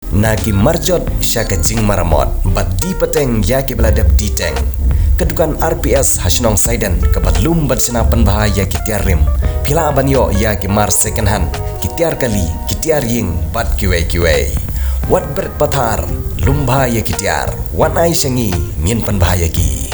Nagi marjot syaka jing maramot bat di peteng yaki beladap di teng. Kedukan RPS hasinong Saiden kebatlum bat senapan bahaya kitiar rim. Pila abanyo yaki mar second hand kitiar kali kitiar ying bat kiwei. Wat berpatar lumba ya kitiar wan ai syangi ngin pan bahaya ki.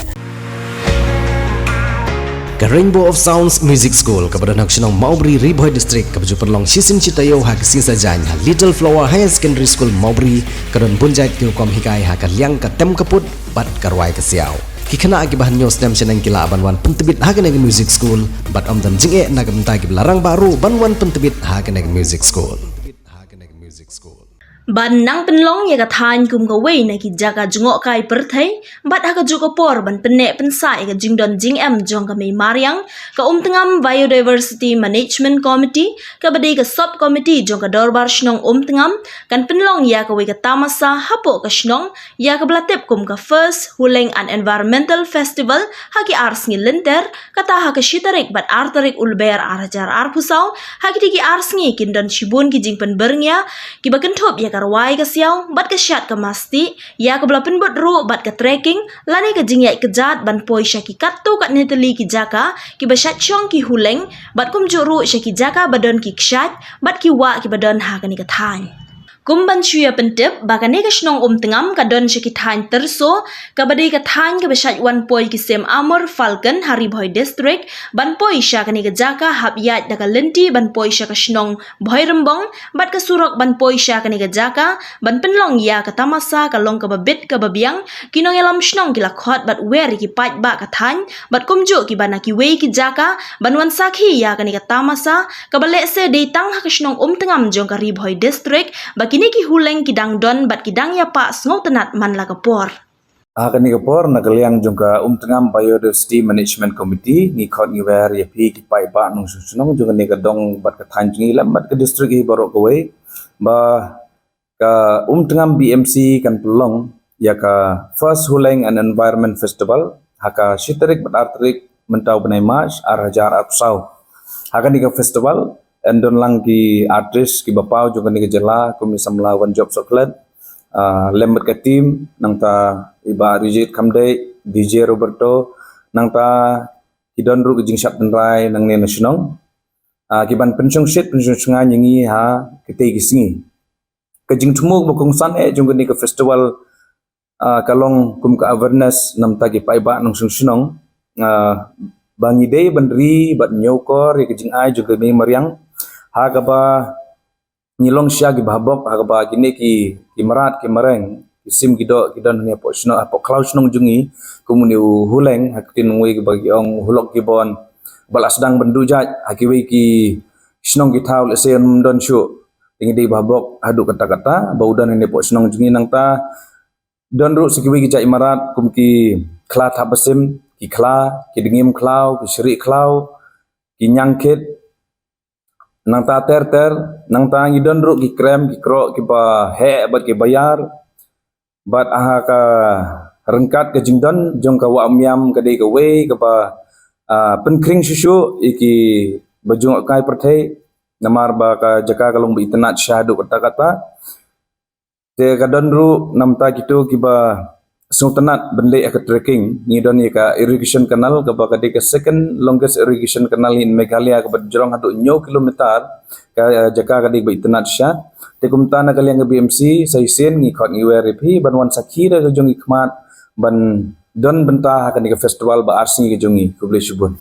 Ke Rainbow of Sounds Music School kepada Naksinong Maubri Riboy District kepada long sisin citayo ha kising sajan ha Little Flower Higher Secondary School Maubri kadon punjait kilkom hikai ha kaliang ka tem kaput bat karwai kesiau kikena agi bahan nyos dem seneng kila banwan pentebit ha keneg music school bat om dan jinge nagamta gi larang baru banwan pentebit ha keneg music school. Ban nang penlong ya kathan kum ka wei na ki jaga jungok kai perthai bat ha ka juko por ban penek pensai ka jingdon jing em jong ka mei mariang ka tengam biodiversity management committee ka badai ka sub committee jong ka dorbar shnong tengam kan penlong ya ka wei ka tamasa hapo ka shnong ya ka blatep kum ka first huleng an environmental festival ha ki ars ngi lenter kata ha ka shitarik bat artarik ulber arajar arpusau ha ki ars ngi kindon shibun ki jing pen berngya ki bakentop ya karwai ka siaw bat ka syat ka masti ya ka belapin bot ru bat ka trekking lani ka jingyai kejat ban poi syaki kattu kat neteli ki jaka ki basyat syong ki huleng bat kum juru syaki jaka badon ki kshat bat ki wa ki badon ha ka ni ka than kumban syuya pentep bakane ka shnong tengam ka don syaki than terso ka badai ka than ka basyat wan poi ki sem amor falcon hari boy district ban poi sya ka ni ka jaka hab yat da ka lenti ban poi sya ka shnong boy rembong bat ka surok ban poi sya ka ni ka jaka ban penlong ya ka tamasa ka long ka babit ka babiang kinong elam shnong ki lakhot bat wer ki pat ba ka than bat kumju ki bana ki wei ki jaka ban wan sakhi ya ka ni ka tamasa ka bale se de tang ha ka shnong tengam jong ka ri boy district kini ki huleng kidang don bat kidang ya pak ngau tenat man la kapor. Kani kapor na kaliang jungka tengam biodiversity management committee ni khot ni wer ya pi ki pai ba nung sunong jungka ni ka dong bat ka than jingi lam bat ka district hi borok ko wei ba ka tengam BMC kan pelong ya ka first huleng and environment festival haka shitarik bat artrik mentau benai mas arajar apsau haka ni ka festival endon lang ki artis ki bapau juga ni jela kumi samla one job chocolate lembat ka team nang ta iba Rijit Kamde DJ Roberto nang ta kidon ru jing syap tenrai nang ne nasional ki ban pensyong shit pensyong sunga nyangi ha kete gisingi ke jing tumu bokong san juga ni ka festival kalong kum ka awareness nam ta ki paiba nang sunong bangi day bandri bat nyokor ke jing ai juga ni mariang hagaba nyilong sya gi babok hagaba gini ki marat ki mareng isim gido kidon ni po sno apo cloud nong jungi kumuni huleng hakin ngui bagi ong hulok ki bon balas sedang bendujat hakiwi ki snong ki taul sen don syu ingi di babok adu kata-kata baudan ni po snong jungi nang ta don ru sikiwi ki jai marat kum ki kla tabasim ki kla ki dingim klau ki syri klau ki nyangkit nang ta ter nang ta ngidon ru ki krem ki kro ki ba he bat ki bayar bat aha ka rengkat ke jingdon jong ka wa miam ka dei ka we ka ba penkring susu iki bajung kai perthai namar ba ka jaka kalong bi tenat syahdu kata-kata te ka don ru nam ta gitu ki ba sultanat bende ka trekking ngidon ka irrigation canal ka ba ka second longest irrigation canal in Meghalaya ka jerong hadu nyo kilometer ka jaka ka di tenat sya te kumta na kaliang ka BMC saisen ngi khot ngi weripi banwan sakira ka jong ikmat ban don benta ka ni ka festival ba arsi ka jongi kubli subun.